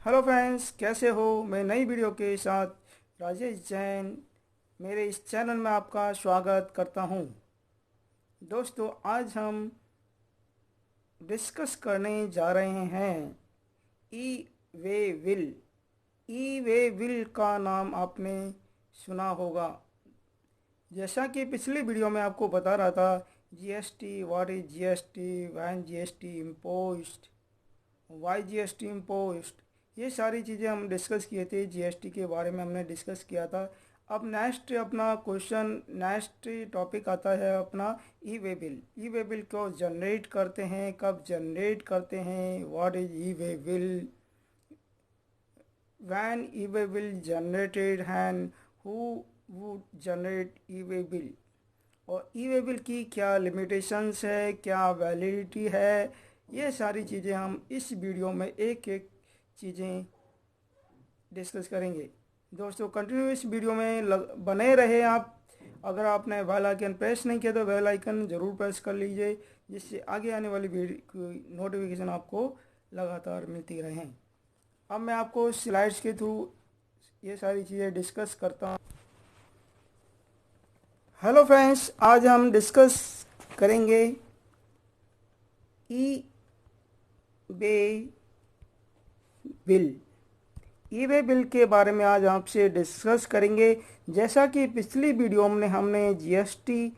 Hello friends, कैसे हो। मैं नई वीडियो के साथ राजेश जैन मेरे इस चैनल में आपका स्वागत करता हूं। दोस्तों, आज हम डिस्कस करने जा रहे हैं ई वे विल। ई वे विल का नाम आपने सुना होगा। जैसा कि पिछली वीडियो में आपको बता रहा था, GST, what is GST, when GST imposed, why GST imposed, ये सारी चीज़ें हम डिस्कस किए थे। जीएसटी के बारे में हमने डिस्कस किया था। अब नेक्स्ट टॉपिक आता है अपना ई वे बिल। ई वे बिल को जनरेट करते हैं, कब जनरेट करते हैं, what is e way bill, when e way bill generated and who would generate e way bill, और ई वे बिल की क्या लिमिटेशंस है, क्या वैलिडिटी है। ये सारी चीज़ें हम इस वीडियो में एक एक चीज़ें डिस्कस करेंगे। दोस्तों, कंटिन्यू इस वीडियो में बने रहे आप। अगर आपने बेल आइकन प्रेस नहीं किया तो बेल आइकन ज़रूर प्रेस कर लीजिए, जिससे आगे आने वाली वीडियो की नोटिफिकेशन आपको लगातार मिलती रहें। अब मैं आपको स्लाइड्स के थ्रू ये सारी चीज़ें डिस्कस करता हूँ। हेलो फ्रेंड्स, आज हम डिस्कस करेंगे ई वे बिल। ई वे बिल के बारे में आज आपसे डिस्कस करेंगे। जैसा कि पिछली वीडियो में हमने जीएसटी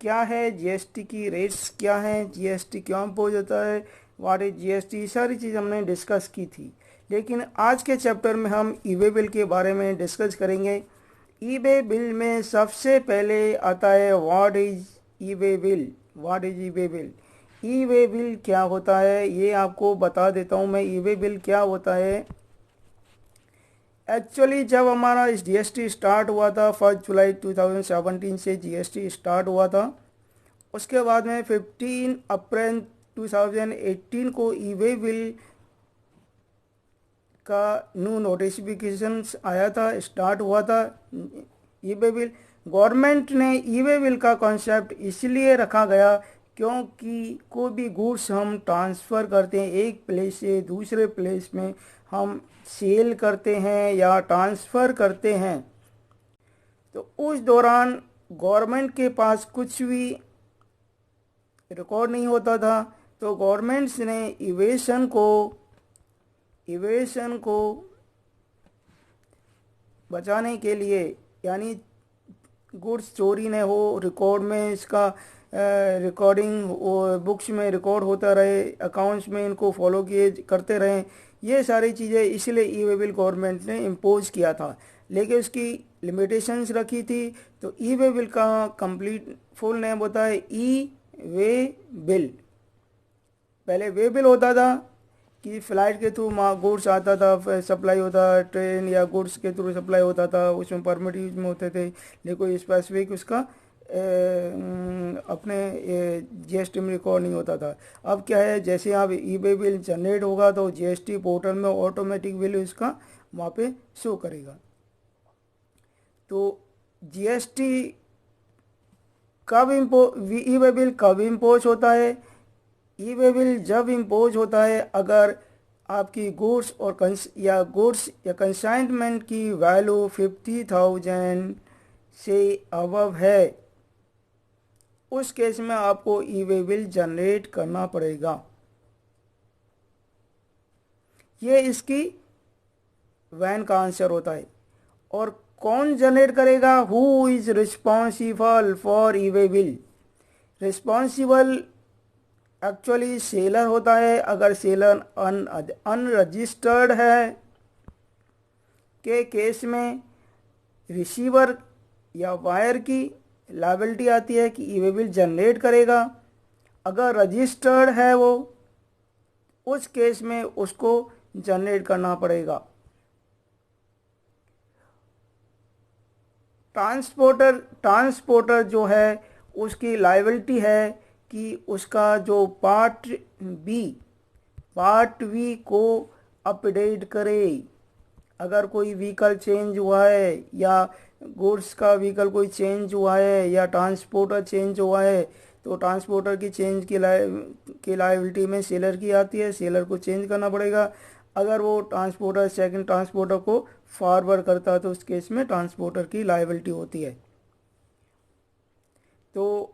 क्या है, जीएसटी की रेट्स क्या हैं, जीएसटी क्यों इम्पोज होता है, व्हाट इज जीएसटी, सारी चीज़ हमने डिस्कस की थी। लेकिन आज के चैप्टर में हम ई वे बिल के बारे में डिस्कस करेंगे। ई वे बिल में सबसे पहले आता है what is e way bill. What is e way bill, E way bill क्या होता है ये आपको बता देता हूँ मैं। ई वे बिल क्या होता है, एक्चुअली जब हमारा इस जीएसटी स्टार्ट हुआ था 1 जुलाई 2017 से जीएसटी स्टार्ट हुआ था। उसके बाद में 15 अप्रैल 2018 को ई वे बिल का न्यू नोटिफिकेशन आया था, स्टार्ट हुआ था ई वे बिल। गवर्नमेंट ने ई वे बिल का कॉन्सेप्ट इसलिए रखा गया क्योंकि कोई भी गुड्स हम ट्रांसफ़र करते हैं एक प्लेस से दूसरे प्लेस में, हम सेल करते हैं या ट्रांसफ़र करते हैं, तो उस दौरान गवर्नमेंट के पास कुछ भी रिकॉर्ड नहीं होता था। तो गवर्नमेंट्स ने इवेशन को बचाने के लिए, यानी गुड्स चोरी न हो, रिकॉर्ड में इसका रिकॉर्डिंग बुक्स में रिकॉर्ड होता रहे, अकाउंट्स में इनको फॉलो किए करते रहें, ये सारी चीज़ें इसलिए ई वे बिल गवर्नमेंट ने इम्पोज किया था। लेकिन उसकी लिमिटेशंस रखी थी। तो ई वे बिल का कंप्लीट फुल नेम होता है ई वे बिल। पहले वे बिल होता था कि फ्लाइट के थ्रू गुड्स आता था, सप्लाई होता, ट्रेन या गुड्स के थ्रू सप्लाई होता था, उसमें परमिट यूज में होते थे, लेकिन कोई स्पेसिफिक उसका अपने जीएसटी में रिकॉर्ड नहीं होता था। अब क्या है, जैसे आप ई वे बिल जनरेट होगा तो जीएसटी पोर्टल में ऑटोमेटिक वैल्यू इसका वहाँ पे शो करेगा। तो जीएसटी ई वे बिल कब इम्पोज होता है, ई वे बिल जब इम्पोज होता है अगर आपकी गुड्स या कंसाइनमेंट की वैल्यू 50,000 से अबव है। उस केस में आपको ई वे बिल जनरेट करना पड़ेगा। ये इसकी वैन का आंसर होता है। और कौन जनरेट करेगा, who is responsible for E way bill. Responsible actually seller होता है। अगर सेलर अनरजिस्टर्ड है के केस में रिसीवर या वायर की लायबिलिटी आती है कि ई वे बिल जनरेट करेगा। अगर रजिस्टर्ड है वो, उस केस में उसको जनरेट करना पड़ेगा। ट्रांसपोर्टर जो है उसकी लायबिलिटी है कि उसका जो पार्ट बी को अपडेट करे। अगर कोई व्हीकल चेंज हुआ है या गुड्स का व्हीकल कोई चेंज हुआ है या ट्रांसपोर्टर चेंज हुआ है, तो ट्रांसपोर्टर की चेंज की लायबिलिटी में सेलर की आती है, सेलर को चेंज करना पड़ेगा। अगर वो ट्रांसपोर्टर सेकंड ट्रांसपोर्टर को फॉरवर्ड करता है तो उस केस में ट्रांसपोर्टर की लायबिलिटी होती है। तो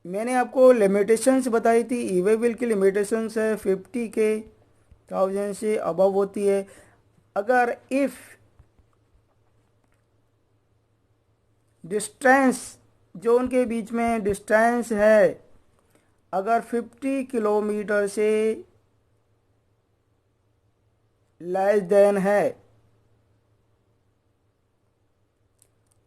मैंने आपको लिमिटेशंस बताई थी। ई वे बिल की लिमिटेशंस है 50,000 से अबव होती है। अगर इफ़ डिस्टेंस जो उनके बीच में डिस्टेंस है अगर 50 किलोमीटर से लेस देन है,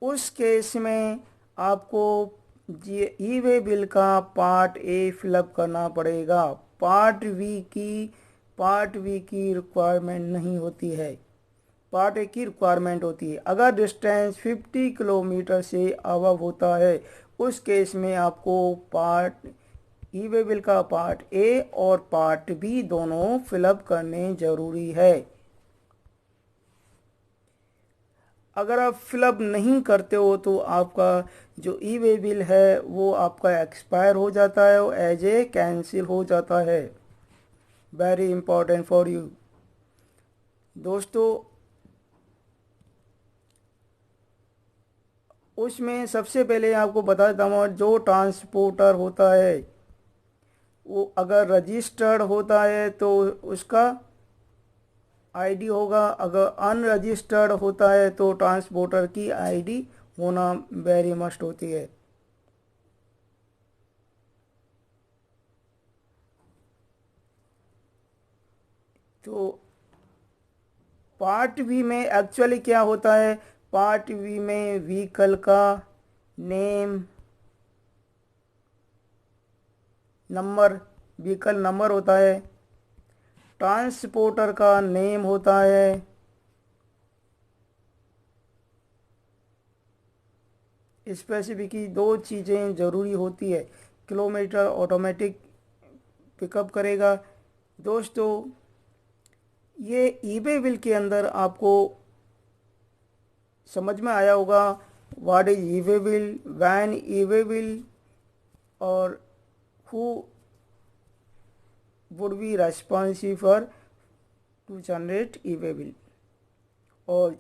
उस केस में आपको ई वे बिल का पार्ट ए फिलअप करना पड़ेगा। पार्ट वी की रिक्वायरमेंट नहीं होती है, पार्ट ए की रिक्वायरमेंट होती है। अगर डिस्टेंस 50 किलोमीटर से अबव होता है उस केस में आपको पार्ट ई वे बिल का पार्ट ए और पार्ट बी दोनों फिलअप करने ज़रूरी है। अगर आप फिलअप नहीं करते हो तो आपका जो ई वे बिल है वो आपका एक्सपायर हो जाता है और एज ए कैंसिल हो जाता है। वेरी इंपॉर्टेंट फॉर यू दोस्तों। उसमें सबसे पहले आपको बता देता हूँ, जो ट्रांसपोर्टर होता है वो अगर रजिस्टर्ड होता है तो उसका आईडी होगा, अगर अनरजिस्टर्ड होता है तो ट्रांसपोर्टर की आईडी होना वेरी मस्ट होती है। तो पार्ट बी में एक्चुअली क्या होता है, पार्ट बी में व्हीकल का नेम, नंबर, व्हीकल नंबर होता है, ट्रांसपोर्टर का नेम होता है, स्पेसिफिक की दो चीज़ें ज़रूरी होती है। किलोमीटर ऑटोमेटिक पिकअप करेगा। दोस्तों ये ई वे बिल के अंदर आपको समझ में आया होगा what is e way bill, when e way bill और who would be responsible for to generate e way bill, और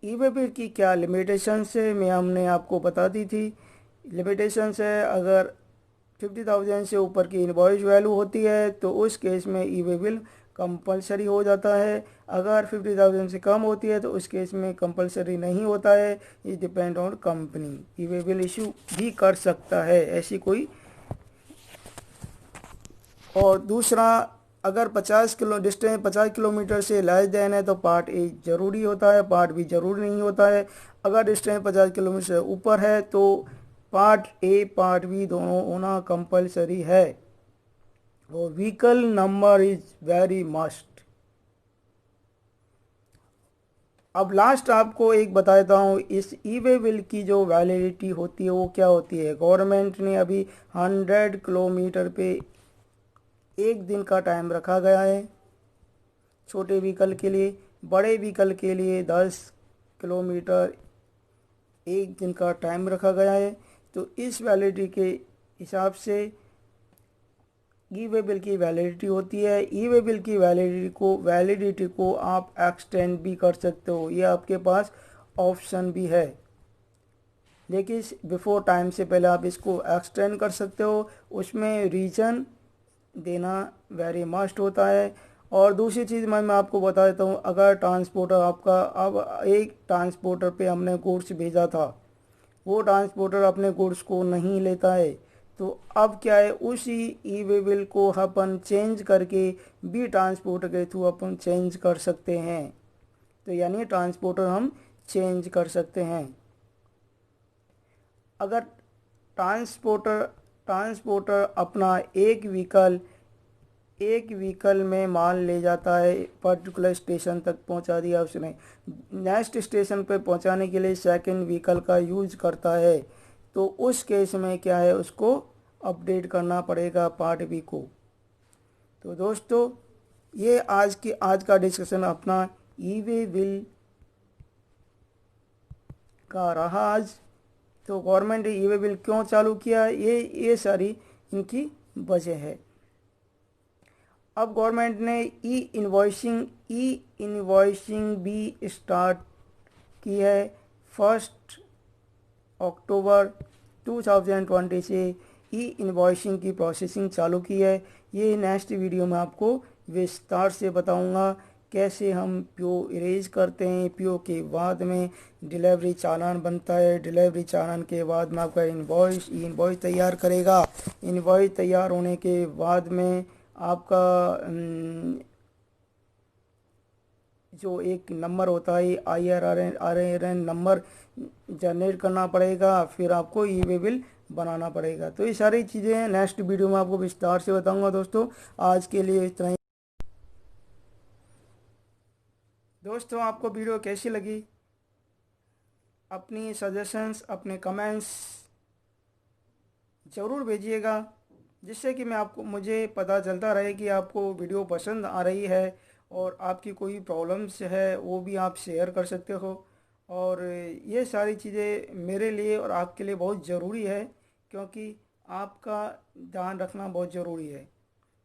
ई वे बिल की क्या लिमिटेशंस है मैं हमने आपको बता दी थी। लिमिटेशंस है अगर 50,000 से ऊपर की इनवॉइस वैल्यू होती है तो उस केस में ई वे बिल कंपलसरी हो जाता है। अगर 50,000 से कम होती है तो उस केस में कंपलसरी नहीं होता है। It depend on company, E way bill issue भी कर सकता है ऐसी कोई। और दूसरा, अगर 50 किलोमीटर से लेस देन है तो पार्ट ए ज़रूरी होता है, पार्ट बी ज़रूरी नहीं होता है। अगर डिस्टेंस 50 किलोमीटर से ऊपर है तो पार्ट ए पार्ट बी दोनों होना कंपलसरी है। और vehicle number is very must. अब लास्ट आपको एक बता देता हूँ, इस ई वे बिल की जो वैलिडिटी होती है वो क्या होती है। गवर्नमेंट ने अभी 100 किलोमीटर पे एक दिन का टाइम रखा गया है छोटे व्हीकल के लिए, बड़े व्हीकल के लिए 10 किलोमीटर एक दिन का टाइम रखा गया है। तो इस वैलिडिटी के हिसाब से ई वे बिल की वैलिडिटी होती है। ई वे बिल की वैलिडिटी को आप एक्सटेंड भी कर सकते हो, ये आपके पास ऑप्शन भी है। लेकिन बिफोर टाइम से पहले आप इसको एक्सटेंड कर सकते हो, उसमें रीज़न देना वेरी मस्ट होता है। और दूसरी चीज़ मैं आपको बता देता हूँ, अगर ट्रांसपोर्टर आपका, अब एक ट्रांसपोर्टर पे हमने गुड्स भेजा था, वो ट्रांसपोर्टर अपने गुड्स को नहीं लेता है, तो अब क्या है, उसी ई वे बिल को अपन चेंज करके बी ट्रांसपोर्टर के थ्रू अपन चेंज कर सकते हैं। तो यानी ट्रांसपोर्टर हम चेंज कर सकते हैं। अगर ट्रांसपोर्टर अपना एक व्हीकल में माल ले जाता है, पर्टिकुलर स्टेशन तक पहुंचा दिया उसने, नेक्स्ट स्टेशन पे पहुंचाने के लिए सेकंड व्हीकल का यूज करता है, तो उस केस में क्या है, उसको अपडेट करना पड़ेगा पार्ट बी को। तो दोस्तों ये आज का डिस्कशन अपना ई वे बिल का रहा आज। तो गवर्नमेंट ने ई वे बिल क्यों चालू किया, ये सारी इनकी वजह है। अब गवर्नमेंट ने ई इनवॉइसिंग भी स्टार्ट की है। 1 अक्टूबर 2020 से ई इनवॉइसिंग की प्रोसेसिंग चालू की है। ये नेक्स्ट वीडियो में आपको विस्तार से बताऊंगा कैसे हम पीओ इरेज करते हैं। पीओ के बाद में डिलीवरी चालान बनता है। डिलीवरी चालान के बाद में आपका इनवॉइस तैयार करेगा। इनवॉइस तैयार होने के बाद में आपका जो एक नंबर होता है IRRN नंबर जनरेट करना पड़ेगा, फिर आपको ई वे बिल बनाना पड़ेगा। तो ये सारी चीज़ें नेक्स्ट वीडियो में आपको विस्तार से बताऊंगा दोस्तों। आज के लिए इतना ही। दोस्तों, आपको वीडियो कैसी लगी? अपनी सजेशंस, अपने कमेंट्स ज़रूर भेजिएगा, जिससे कि मुझे पता चलता रहे कि आपको वीडियो पसंद आ रही है। और आपकी कोई प्रॉब्लम्स है वो भी आप शेयर कर सकते हो। और ये सारी चीज़ें मेरे लिए और आपके लिए बहुत ज़रूरी है, क्योंकि आपका ध्यान रखना बहुत ज़रूरी है।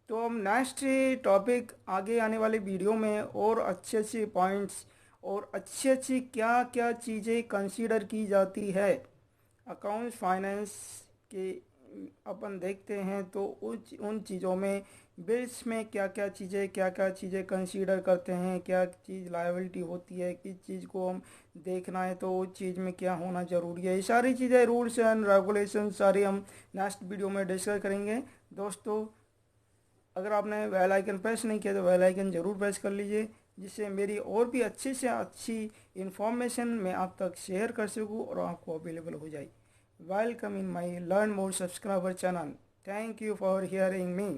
तो हम नेक्स्ट टॉपिक आगे आने वाले वीडियो में और अच्छे अच्छे पॉइंट्स और अच्छी अच्छी क्या क्या चीज़ें कंसीडर की जाती है अकाउंट्स फाइनेंस के अपन देखते हैं। तो उन चीज़ों में बिल्स में क्या क्या चीज़ें कंसीडर करते हैं, क्या चीज़ लायबिलिटी होती है, किस चीज़ को हम देखना है, तो उस चीज़ में क्या होना ज़रूरी है। ये सारी चीज़ें रूल्स एंड रेगुलेशन सारी हम नेक्स्ट वीडियो में डिस्कस करेंगे दोस्तों। अगर आपने बेल आइकन प्रेस नहीं किया तो बेल आइकन ज़रूर प्रेस कर लीजिए, जिससे मेरी और भी अच्छी से अच्छी इन्फॉर्मेशन मैं आप तक शेयर कर सकूँ और आपको अवेलेबल हो जाए। Welcome in my learn more subscriber channel. Thank you for hearing me.